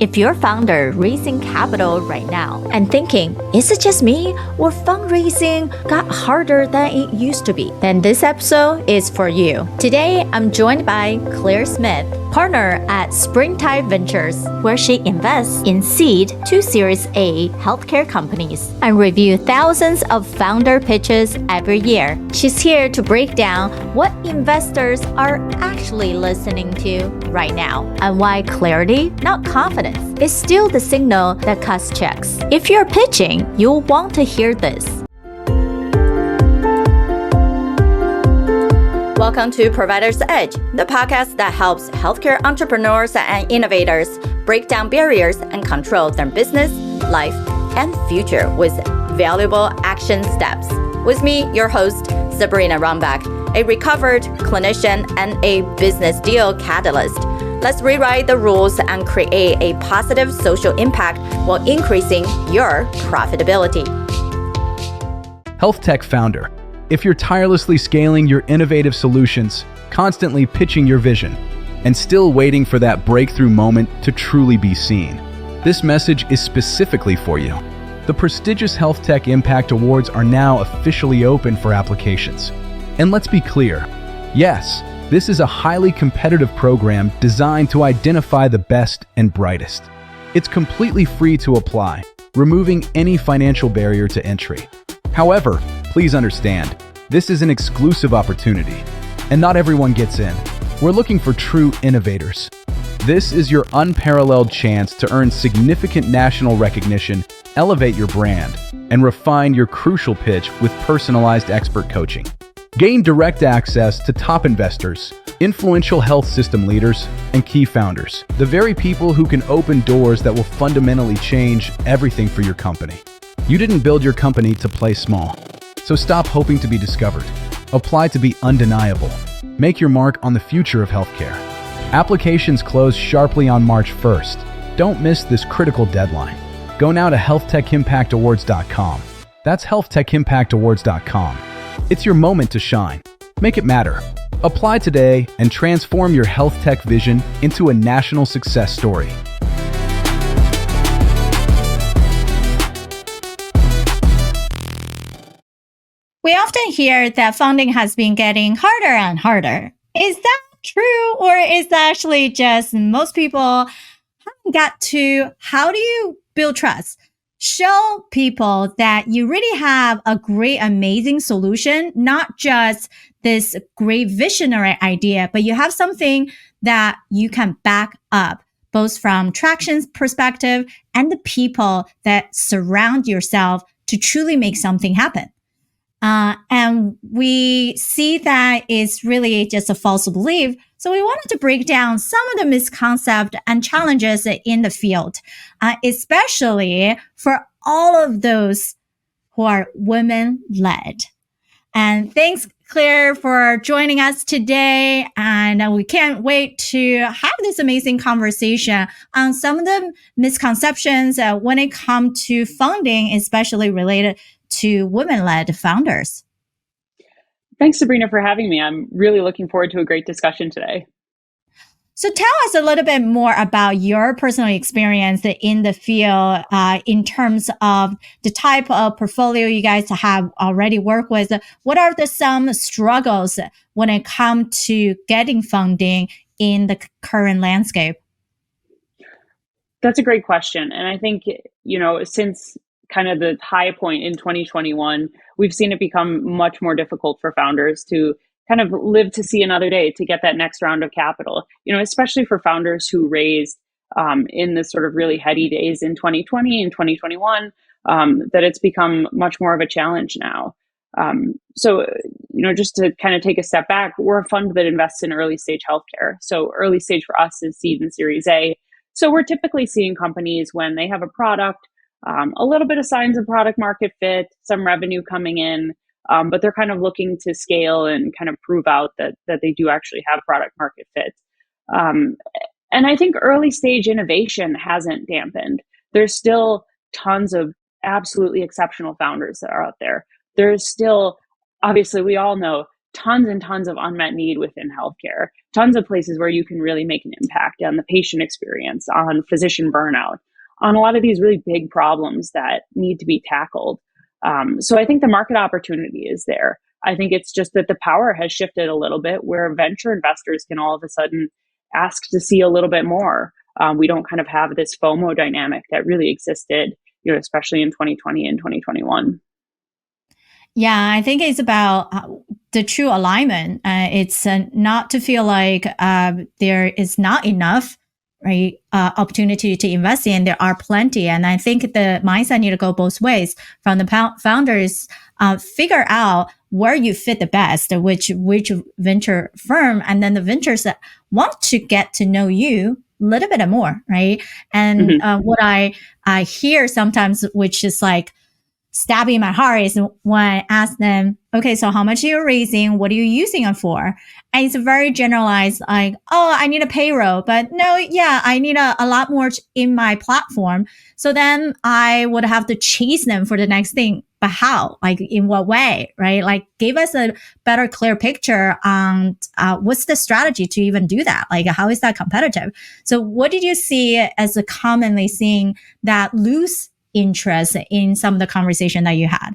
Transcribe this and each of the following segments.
If you're a founder raising capital right now and thinking, is it just me or fundraising got harder than it used to be? Then this episode is for you. Today, I'm joined by Claire Smith, partner at Springtide Ventures, where she invests in seed to Series A healthcare companies and review thousands of founder pitches every year. She's here to break down what investors are actually listening to right now and why clarity, not confidence, is still the signal that cuts checks. If you're pitching, you'll want to hear this. Welcome to Provider's Edge, the podcast that helps healthcare entrepreneurs and innovators break down barriers and control their business, life, and future with valuable action steps. With me, your host, Sabrina Runbeck, a recovered clinician and a business deal catalyst. Let's rewrite the rules and create a positive social impact while increasing your profitability. Health tech founder. If you're tirelessly scaling your innovative solutions, constantly pitching your vision, and still waiting for that breakthrough moment to truly be seen, this message is specifically for you. The prestigious Health Tech Impact Awards are now officially open for applications. And let's be clear, yes, this is a highly competitive program designed to identify the best and brightest. It's completely free to apply, removing any financial barrier to entry. However, please understand, this is an exclusive opportunity, and not everyone gets in. We're looking for true innovators. This is your unparalleled chance to earn significant national recognition, elevate your brand, and refine your crucial pitch with personalized expert coaching. Gain direct access to top investors, influential health system leaders, and key founders, the very people who can open doors that will fundamentally change everything for your company. You didn't build your company to play small, so stop hoping to be discovered. Apply to be undeniable. Make your mark on the future of healthcare. Applications close sharply on March 1st. Don't miss this critical deadline. Go now to healthtecimpactawards.com. That's healthtecimpactawards.com. It's your moment to shine. Make it matter. Apply today and transform your health tech vision into a national success story. We often hear that funding has been getting harder and harder. Is that true, or is that actually just most people haven't got to how do you build trust? Show people that you really have a great, amazing solution, not just this great visionary idea, but you have something that you can back up, both from traction's perspective and the people that surround yourself to truly make something happen. And we see that it's really just a false belief. So we wanted to break down some of the misconceptions and challenges in the field, especially for all of those who are women-led. And thanks, Claire, for joining us today. And we can't wait to have this amazing conversation on some of the misconceptions when it comes to funding, especially related to women-led founders. Thanks, Sabrina, for having me. I'm really looking forward to a great discussion today. So tell us a little bit more about your personal experience in the field in terms of the type of portfolio you guys have already worked with. What are some struggles when it comes to getting funding in the current landscape? That's a great question. And I think, since kind of the high point in 2021, we've seen it become much more difficult for founders to kind of live to see another day, to get that next round of capital, especially for founders who raised in the sort of really heady days in 2020 and 2021, that it's become much more of a challenge now. So, just to kind of take a step back, we're a fund that invests in early stage healthcare. So early stage for us is seed and Series A. So we're typically seeing companies when they have a product, a little bit of signs of product market fit, some revenue coming in, but they're kind of looking to scale and kind of prove out that they do actually have product market fit. And I think early stage innovation hasn't dampened. There's still tons of absolutely exceptional founders that are out there. There's still, obviously, we all know tons and tons of unmet need within healthcare, tons of places where you can really make an impact on the patient experience, on physician burnout, on a lot of these really big problems that need to be tackled. So I think the market opportunity is there. I think it's just that the power has shifted a little bit where venture investors can all of a sudden ask to see a little bit more. We don't kind of have this FOMO dynamic that really existed, especially in 2020 and 2021. Yeah, I think it's about the true alignment. It's not to feel like there is not enough, right, opportunity to invest in. There are plenty, and I think the mindset need to go both ways. From the founders, figure out where you fit the best, which venture firm, and then the ventures that want to get to know you a little bit more, right? And what I hear sometimes, which is like stabbing my heart, is when I ask them, okay, so how much are you raising? What are you using it for? And it's very generalized, like, oh, I need a payroll, but no, yeah, I need a lot more in my platform. So then I would have to chase them for the next thing. But how? Like, in what way, right? Like, give us a better, clear picture on what's the strategy to even do that? Like, how is that competitive? So what did you see as a commonly seeing that lose interest in some of the conversation that you had?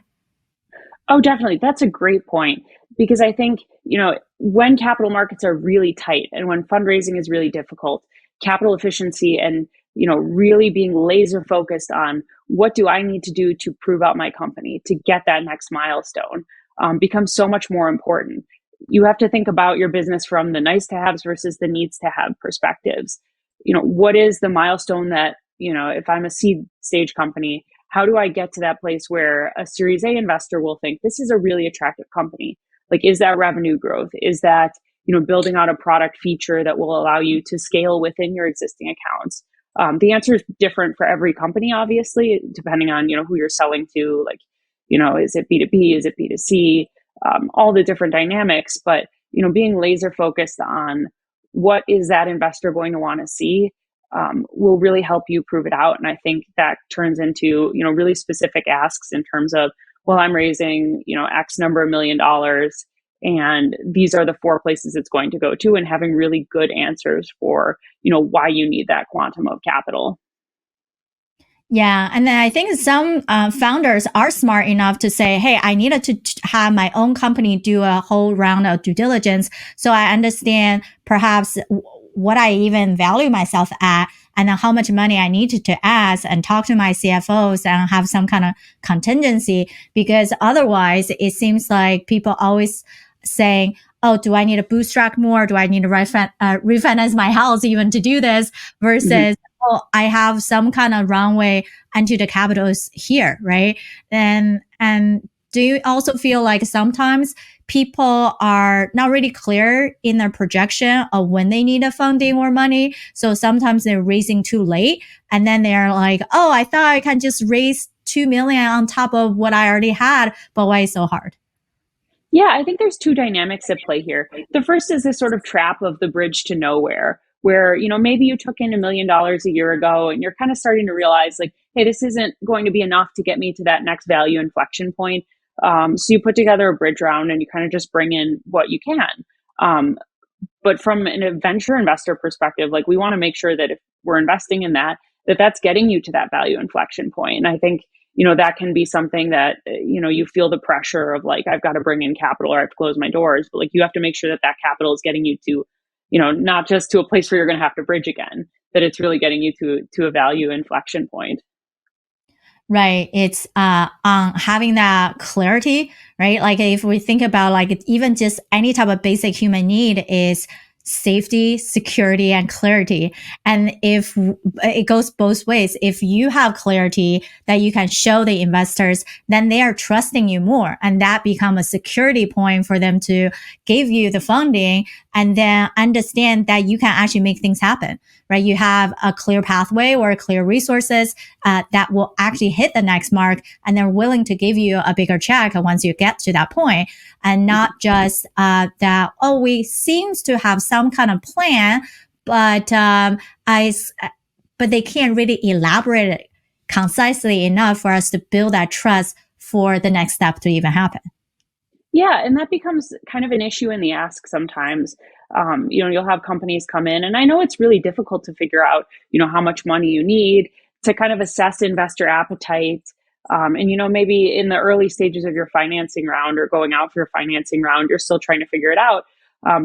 Oh, definitely. That's a great point because I think, when capital markets are really tight and when fundraising is really difficult, capital efficiency and, really being laser focused on what do I need to do to prove out my company to get that next milestone becomes so much more important. You have to think about your business from the nice to haves versus the needs to have perspectives. What is the milestone that, if I'm a seed stage company, how do I get to that place where a Series A investor will think this is a really attractive company? Like, is that revenue growth? Is that, building out a product feature that will allow you to scale within your existing accounts? The answer is different for every company, obviously, depending on, who you're selling to. Like, is it B2B? Is it B2C? All the different dynamics. But, being laser focused on what is that investor going to want to see will really help you prove it out. And I think that turns into, really specific asks in terms of, well, I'm raising, X number of $1 million, and these are the 4 places it's going to go to, and having really good answers for, why you need that quantum of capital. Yeah. And then I think some founders are smart enough to say, hey, I needed to have my own company do a whole round of due diligence. So I understand perhaps what I even value myself at, and then how much money I need to ask, and talk to my CFOs and have some kind of contingency. Because otherwise, it seems like people always saying, oh, do I need to bootstrap more? Do I need to refinance my house even to do this? Versus, oh, I have some kind of runway into the capitals here, right? And do you also feel like sometimes people are not really clear in their projection of when they need a funding or money? So sometimes they're raising too late, and then they're like, oh, I thought I can just raise 2 million on top of what I already had, but why is it so hard? Yeah, I think there's 2 dynamics at play here. The first is this sort of trap of the bridge to nowhere, where, maybe you took in $1 million a year ago and you're kind of starting to realize, like, hey, this isn't going to be enough to get me to that next value inflection point. So you put together a bridge round and you kind of just bring in what you can. But from a venture investor perspective, like, we want to make sure that if we're investing in that, that's getting you to that value inflection point. And I think, that can be something that, you feel the pressure of, like, I've got to bring in capital or I have to close my doors. But, like, you have to make sure that capital is getting you to, not just to a place where you're going to have to bridge again, that it's really getting you to a value inflection point. Right. It's on having that clarity, right? Like, if we think about, like, even just any type of basic human need is safety, security, and clarity. And if it goes both ways, if you have clarity that you can show the investors, then they are trusting you more. And that becomes a security point for them to give you the funding, and then understand that you can actually make things happen, right? You have a clear pathway or clear resources that will actually hit the next mark, and they're willing to give you a bigger check once you get to that point. And not just that, oh, we seems to have some kind of plan, but but they can't really elaborate it concisely enough for us to build that trust for the next step to even happen. Yeah, and that becomes kind of an issue in the ask sometimes. You'll have companies come in, and I know it's really difficult to figure out, how much money you need to kind of assess investor appetite. And, maybe in the early stages of your financing round or going out for your financing round, you're still trying to figure it out.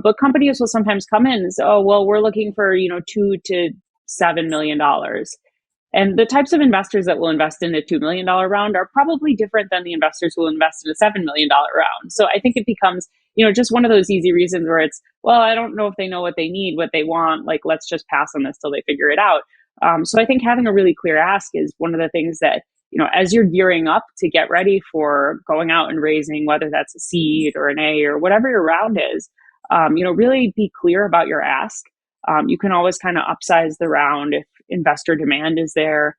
But companies will sometimes come in and say, oh, well, we're looking for, $2 to $7 million. And the types of investors that will invest in a $2 million round are probably different than the investors who will invest in a $7 million round. So I think it becomes, just one of those easy reasons where it's, well, I don't know if they know what they need, what they want. Like, let's just pass on this till they figure it out. So I think having a really clear ask is one of the things that, as you're gearing up to get ready for going out and raising, whether that's a seed or an A or whatever your round is, really be clear about your ask. You can always kind of upsize the round if investor demand is there.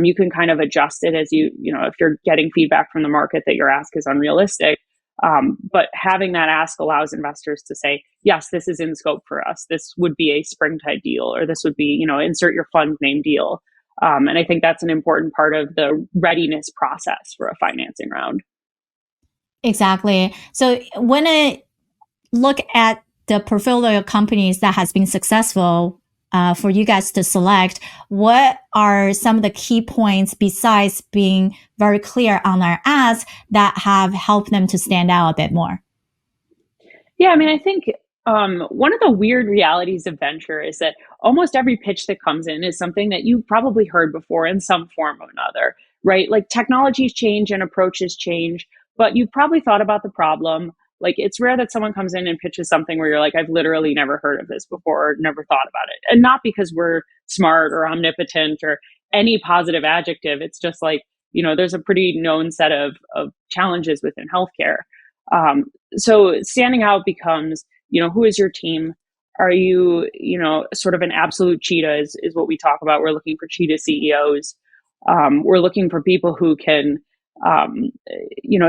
You can kind of adjust it as if you're getting feedback from the market that your ask is unrealistic. But having that ask allows investors to say, yes, this is in scope for us. This would be a springtide deal, or this would be, insert your fund name deal. And I think that's an important part of the readiness process for a financing round. Exactly. So when I look at the portfolio companies that has been successful for you guys to select, what are some of the key points besides being very clear on our ads that have helped them to stand out a bit more? Yeah, I mean, I think one of the weird realities of venture is that almost every pitch that comes in is something that you've probably heard before in some form or another, right? Like, technologies change and approaches change, but you've probably thought about the problem. Like, it's rare that someone comes in and pitches something where you're like, I've literally never heard of this before, or never thought about it. And not because we're smart or omnipotent or any positive adjective. It's just like, there's a pretty known set of challenges within healthcare. So standing out becomes, who is your team? Are you, sort of an absolute cheetah is what we talk about. We're looking for cheetah CEOs. We're looking for people who can,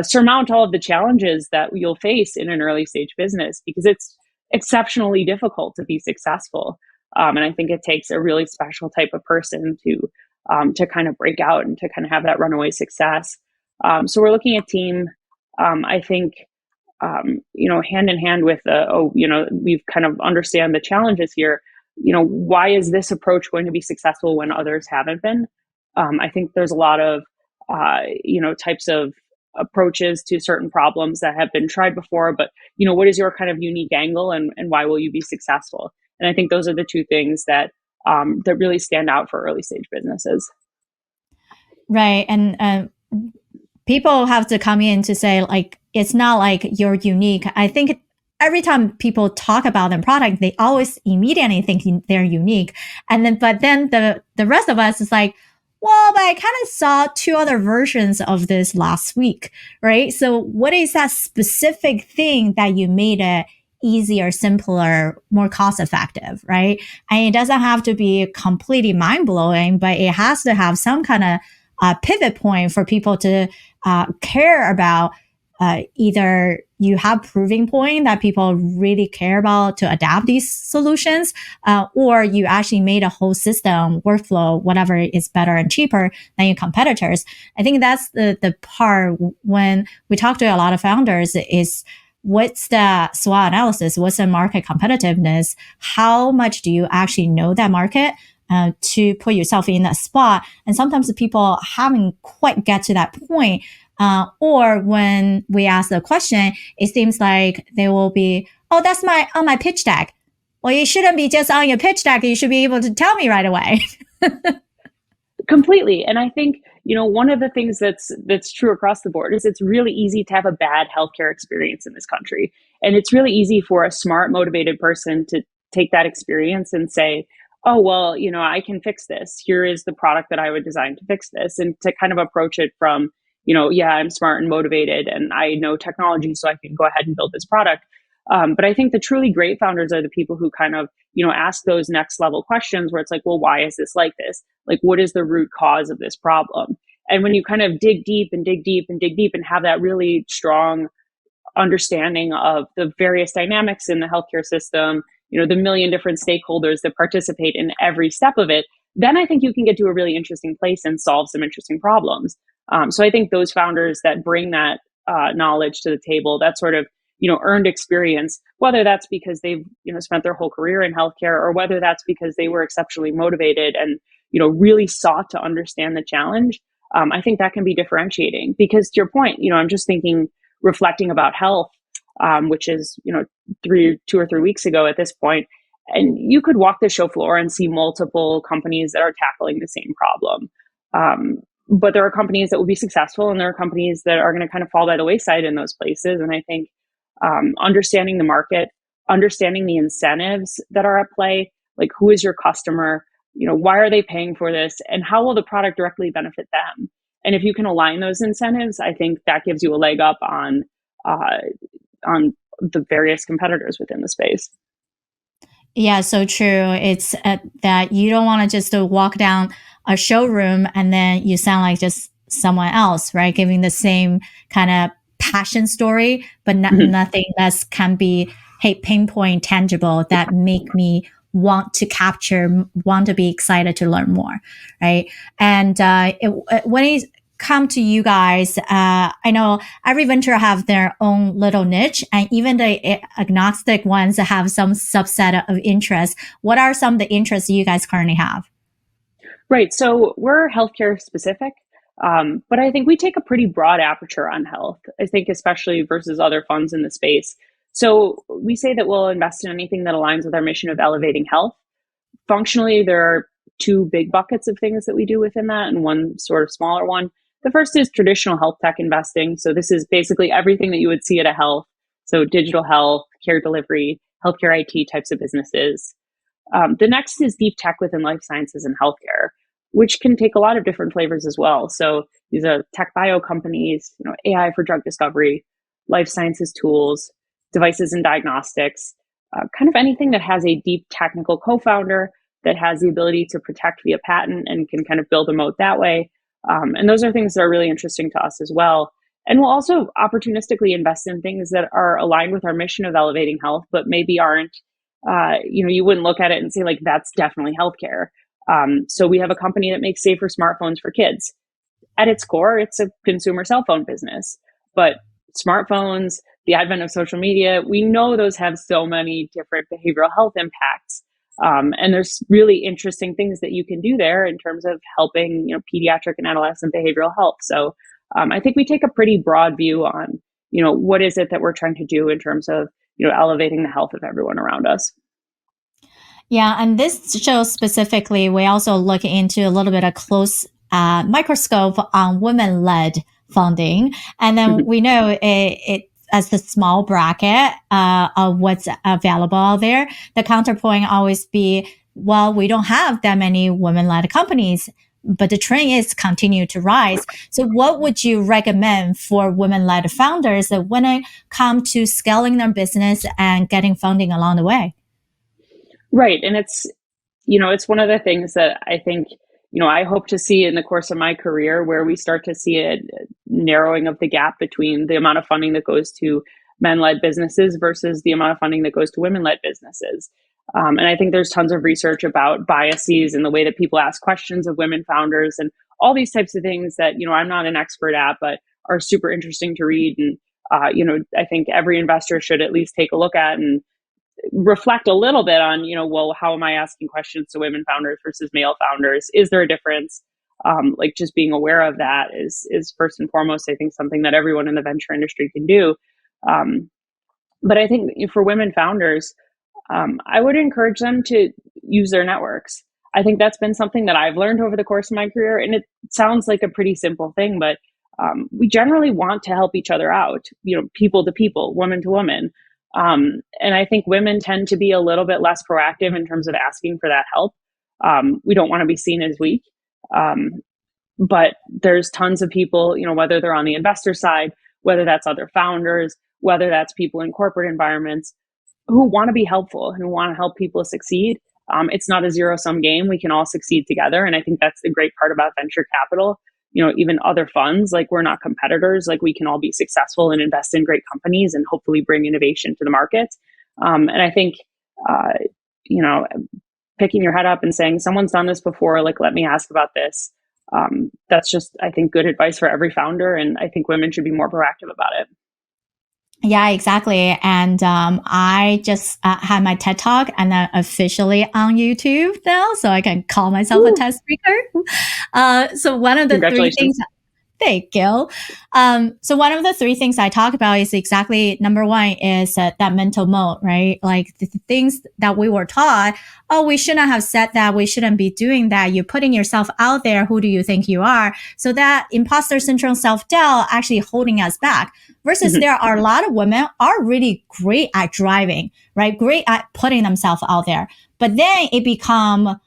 surmount all of the challenges that you'll face in an early stage business, because it's exceptionally difficult to be successful. And I think it takes a really special type of person to kind of break out and to kind of have that runaway success. So we're looking at team. I think, hand in hand with we've kind of understand the challenges here. Why is this approach going to be successful when others haven't been? I think there's a lot of, types of approaches to certain problems that have been tried before, but, what is your kind of unique angle, and why will you be successful? And I think those are the two things that really stand out for early stage businesses. Right. And people have to come in to say, like, it's not like you're unique. I think every time people talk about their product, they always immediately think they're unique. But then the rest of us is like, well, but I kind of saw two other versions of this last week, right? So what is that specific thing that you made it easier, simpler, more cost effective, right? And it doesn't have to be completely mind blowing, but it has to have some kind of pivot point for people to care about. Either you have proving point that people really care about to adapt these solutions, or you actually made a whole system, workflow, whatever is better and cheaper than your competitors. I think that's the part when we talk to a lot of founders is, what's the SWOT analysis? What's the market competitiveness? How much do you actually know that market to put yourself in that spot? And sometimes the people haven't quite get to that point. Or when we ask the question, it seems like they will be, oh, that's on my pitch deck. Well, it shouldn't be just on your pitch deck. You should be able to tell me right away. Completely. And I think, one of the things that's true across the board is it's really easy to have a bad healthcare experience in this country. And it's really easy for a smart, motivated person to take that experience and say, oh, well, I can fix this. Here is the product that I would design to fix this. And to kind of approach it from, yeah, I'm smart and motivated and I know technology, so I can go ahead and build this product. But I think the truly great founders are the people who kind of, ask those next level questions where it's like, well, why is this like this? Like, what is the root cause of this problem? And when you kind of dig deep and dig deep and dig deep and have that really strong understanding of the various dynamics in the healthcare system, the million different stakeholders that participate in every step of it, then I think you can get to a really interesting place and solve some interesting problems. So I think those founders that bring that knowledge to the table, that sort of, earned experience, whether that's because they've, spent their whole career in healthcare, or whether that's because they were exceptionally motivated and, really sought to understand the challenge. I think that can be differentiating, because to your point, I'm just thinking, reflecting about health, which is, 2 or 3 weeks ago at this point, and you could walk the show floor and see multiple companies that are tackling the same problem. But there are companies that will be successful, and there are companies that are going to kind of fall by the wayside in those places. And I think understanding the market, understanding the incentives that are at play, like who is your customer, why are they paying for this, and how will the product directly benefit them? And if you can align those incentives, I think that gives you a leg up on the various competitors within the space. Yeah, so true. It's that you don't want to just walk down a showroom and then you sound like just someone else, right? Giving the same kind of passion story, but nothing that can be, hey, pinpoint, tangible, that make me want to capture, want to be excited to learn more, right? And when it come to you guys, I know every venture have their own little niche, and even the agnostic ones have some subset of interest. What are some of the interests you guys currently have? Right. So we're healthcare specific, but I think we take a pretty broad aperture on health. I think especially versus other funds in the space. So we say that we'll invest in anything that aligns with our mission of elevating health. Functionally, there are two big buckets of things that we do within that, and one sort of smaller one. The first is traditional health tech investing. So this is basically everything that you would see at a health. So digital health, care delivery, healthcare IT types of businesses. The next is deep tech within life sciences and healthcare, which can take a lot of different flavors as well. So these are tech bio companies, AI for drug discovery, life sciences tools, devices and diagnostics, kind of anything that has a deep technical co-founder that has the ability to protect via patent and can kind of build a moat that way. And those are things that are really interesting to us as well. And we'll also opportunistically invest in things that are aligned with our mission of elevating health, but maybe aren't, you wouldn't look at it and say, like, that's definitely healthcare. So we have a company that makes safer smartphones for kids. At its core, it's a consumer cell phone business. But smartphones, the advent of social media, we know those have so many different behavioral health impacts. And there's really interesting things that you can do there in terms of helping, pediatric and adolescent behavioral health. So I think we take a pretty broad view on, what is it that we're trying to do in terms of, elevating the health of everyone around us. Yeah, and this show specifically, we also look into a little bit of close microscope on women-led funding, and then we know it as the small bracket of what's available out there. The counterpoint always be, well, we don't have that many women-led companies, but the trend is continue to rise. So what would you recommend for women-led founders that when it comes to scaling their business and getting funding along the way? Right. And it's one of the things that I think, I hope to see in the course of my career, where we start to see a narrowing of the gap between the amount of funding that goes to men-led businesses versus the amount of funding that goes to women-led businesses. And I think there's tons of research about biases and the way that people ask questions of women founders and all these types of things that, I'm not an expert at, but are super interesting to read. And, I think every investor should at least take a look at and reflect a little bit on, well, how am I asking questions to women founders versus male founders? Is there a difference? Like, just being aware of that is first and foremost, I think, something that everyone in the venture industry can do. But I think for women founders, I would encourage them to use their networks. I think that's been something that I've learned over the course of my career. And it sounds like a pretty simple thing, but we generally want to help each other out, people to people, woman to woman. And I think women tend to be a little bit less proactive in terms of asking for that help. We don't want to be seen as weak. But there's tons of people, whether they're on the investor side, whether that's other founders, whether that's people in corporate environments who want to be helpful, who want to help people succeed. It's not a zero-sum game. We can all succeed together. And I think that's the great part about venture capital. Even other funds, like, we're not competitors. Like, we can all be successful and invest in great companies and hopefully bring innovation to the market. And I think, picking your head up and saying, someone's done this before, like, let me ask about this, That's just, I think, good advice for every founder. And I think women should be more proactive about it. Yeah, exactly. And I just had my TED Talk and then officially on YouTube now, so I can call myself a Woo! TED speaker. So one of the three things. Congratulations. Thank you. So one of the three things I talk about is exactly number one is that mental mode, right? Like the things that we were taught. Oh, we shouldn't have said that. We shouldn't be doing that. You're putting yourself out there. Who do you think you are? So that imposter syndrome, self-doubt actually holding us back. Versus there are a lot of women are really great at driving, right? Great at putting themselves out there. But then it become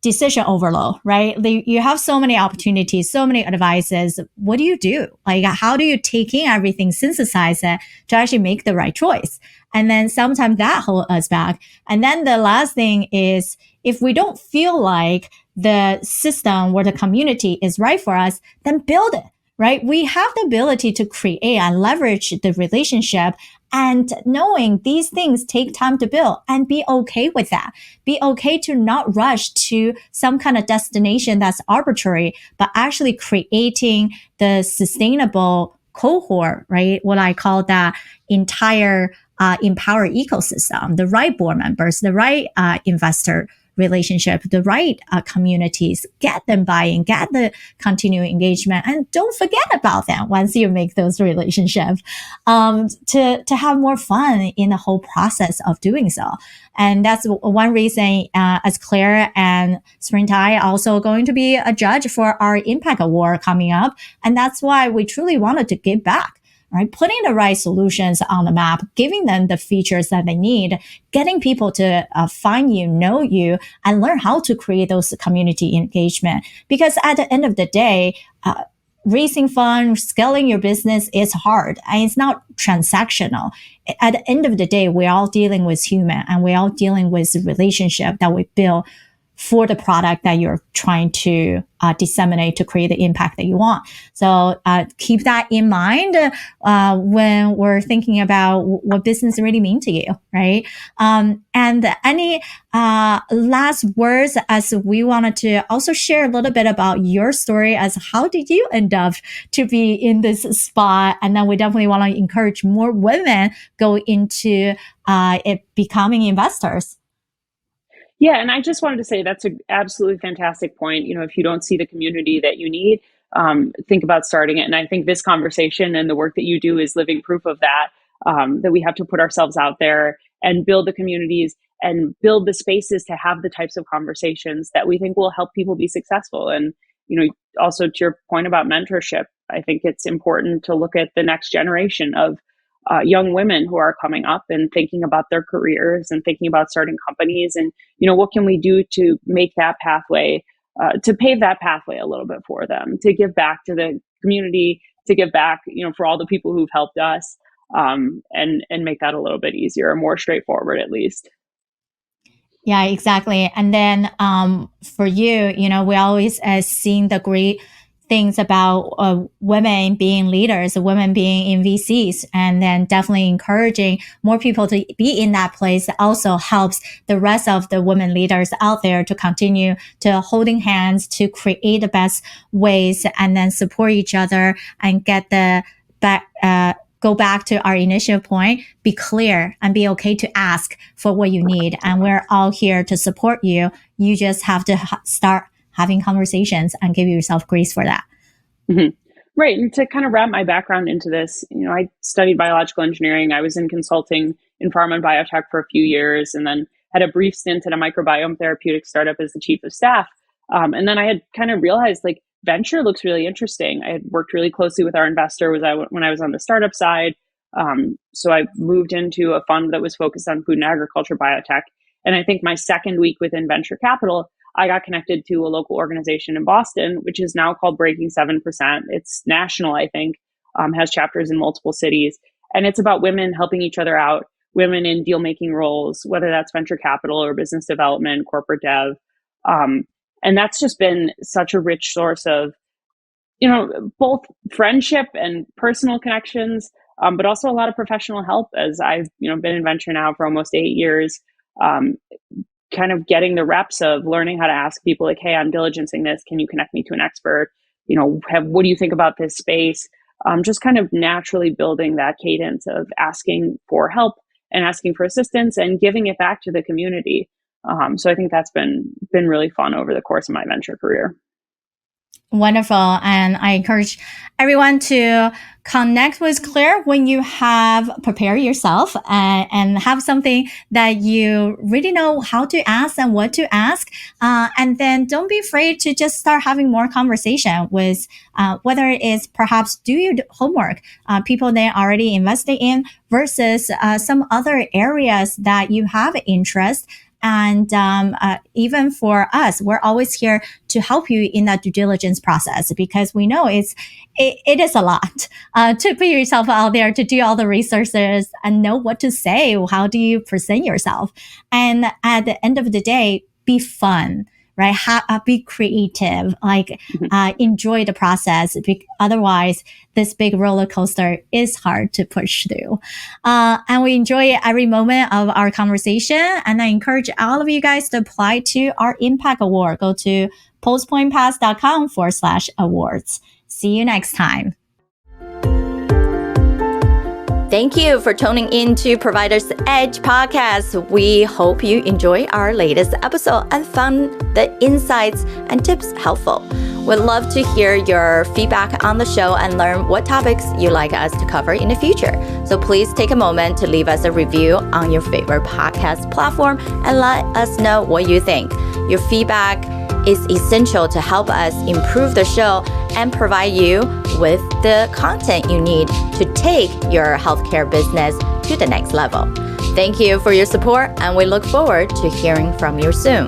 decision overload, right? You have so many opportunities, so many advices. What do you do? Like, how do you take in everything, synthesize it to actually make the right choice? And then sometimes that holds us back. And then the last thing is if we don't feel like the system or the community is right for us, then build it, right? We have the ability to create and leverage the relationship, and knowing these things take time to build, and be okay with that. Be okay to not rush to some kind of destination that's arbitrary, but actually creating the sustainable cohort, right? What I call that entire empower ecosystem, the right board members, the right investor relationship, the right communities, get them buy-in, get the continuing engagement, and don't forget about them once you make those relationships, to have more fun in the whole process of doing so. And that's one reason, as Claire and Sabrina are also going to be a judge for our Impact Award coming up. And that's why we truly wanted to give back. Right, putting the right solutions on the map, giving them the features that they need, getting people to find you, know you, and learn how to create those community engagement. Because at the end of the day, raising funds, scaling your business is hard, and it's not transactional. At the end of the day, we're all dealing with human, and we're all dealing with the relationship that we build for the product that you're trying to disseminate to create the impact that you want. So keep that in mind when we're thinking about what business really means to you, right? And any last words, as we wanted to also share a little bit about your story, as how did you end up to be in this spot? And then we definitely want to encourage more women go into it becoming investors. Yeah, and I just wanted to say that's an absolutely fantastic point. If you don't see the community that you need, think about starting it. And I think this conversation and the work that you do is living proof of that, that we have to put ourselves out there and build the communities and build the spaces to have the types of conversations that we think will help people be successful. And, also to your point about mentorship, I think it's important to look at the next generation of young women who are coming up and thinking about their careers and thinking about starting companies, and what can we do to make that pathway, to pave that pathway a little bit for them, to give back to the community, to give back for all the people who've helped us, and make that a little bit easier, more straightforward at least. Yeah, exactly. And then for you, we always seen the great things about women being leaders, women being in VCs, and then definitely encouraging more people to be in that place also helps the rest of the women leaders out there to continue to holding hands, to create the best ways, and then support each other and get the back. Go back to our initial point, be clear and be okay to ask for what you need. And we're all here to support you. You just have to start having conversations and give yourself grace for that. Mm-hmm. Right. And to kind of wrap my background into this, I studied biological engineering. I was in consulting in pharma and biotech for a few years, and then had a brief stint at a microbiome therapeutic startup as the chief of staff. And then I had kind of realized, like, venture looks really interesting. I had worked really closely with our investor when I was on the startup side. So I moved into a fund that was focused on food and agriculture biotech. And I think my second week within venture capital, I got connected to a local organization in Boston, which is now called Breaking 7%. It's national, I think, has chapters in multiple cities. And it's about women helping each other out, women in deal-making roles, whether that's venture capital or business development, corporate dev. And that's just been such a rich source of, both friendship and personal connections, but also a lot of professional help, as I've, been in venture now for almost 8 years. kind of getting the reps of learning how to ask people like, hey, I'm diligencing this. Can you connect me to an expert? What do you think about this space? Just kind of naturally building that cadence of asking for help and asking for assistance and giving it back to the community. So I think that's been really fun over the course of my venture career. Wonderful. And I encourage everyone to connect with Claire when you have prepared yourself and have something that you really know how to ask and what to ask. And then don't be afraid to just start having more conversation with whether it's perhaps do your homework, people that are already invested in versus some other areas that you have interest. And even for us, we're always here to help you in that due diligence process because we know it is a lot to put yourself out there to do all the resources and know what to say. How do you present yourself? And at the end of the day, be fun. Right? Be creative, enjoy the process. Otherwise, this big roller coaster is hard to push through. And we enjoy every moment of our conversation. And I encourage all of you guys to apply to our Impact Award. Go to postpointpass.com/awards. See you next time. Thank you for tuning in to Provider's Edge podcast. We hope you enjoy our latest episode and found the insights and tips helpful. We'd love to hear your feedback on the show and learn what topics you'd like us to cover in the future. So please take a moment to leave us a review on your favorite podcast platform and let us know what you think. Your feedback is essential to help us improve the show and provide you with the content you need to take your healthcare business to the next level. Thank you for your support, and we look forward to hearing from you soon.